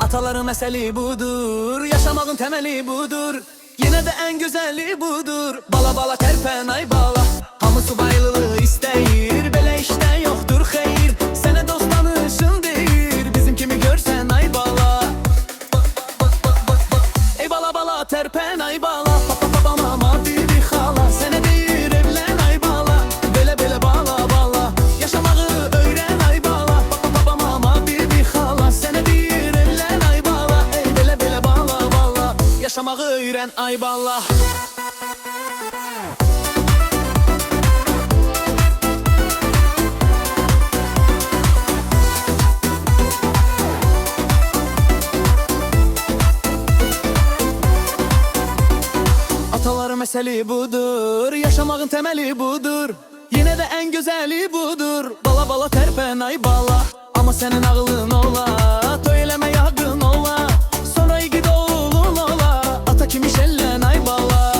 Ataların meseli budur, yaşamağın temeli budur. Yine de en güzeli budur. Bala bala terpen ay bala. Hamısı bayılığı isteyir, belə işten yoktur xeyir. Sene dost tanışın deyir, bizim kimi görsen ay bala. Ey bala bala terpen ay bala. Papa mama bibi xala, sene deyir evlen ay bala. Belə belə bala bala, yaşamağı öğren ay bala. Papa mama bibi xala, sene deyir evlen ay bala. Ey belə belə bala bala, yaşamağı öğren ay bala. Ataların meseli budur, yaşamağın temeli budur. Yine de en güzeli budur. Bala bala terpen ay bala. Ama senin ağlın ola, toy eleme yağın ola. Sonra gid oğlun ola, ata kimi şellen ay bala.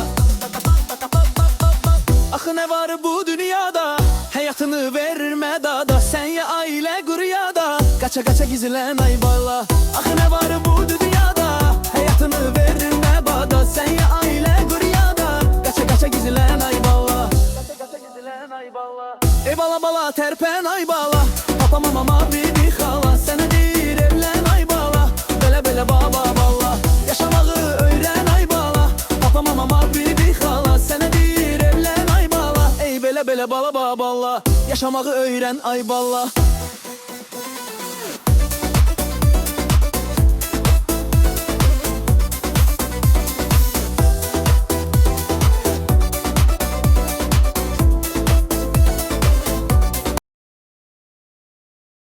Axı ne var bu dünyada, hayatını verme dada. Sen ya aile kuryada, kaça kaça gizlen ay bala. Axı ne var bu dünyada, hayatını verme bada. Sen ya aile kuryada, kaça kaça gizlen ay bala. Ey bala bala terpen ay bala. Papa mama bibi xala, sene deyir evlen ay bala. Belə belə baba bala, yaşamağı öğren ay bala. Papa mama bibi xala, sene deyir evlen ay bala. Ey belə belə bala bala, yaşamağı öğren ay bala.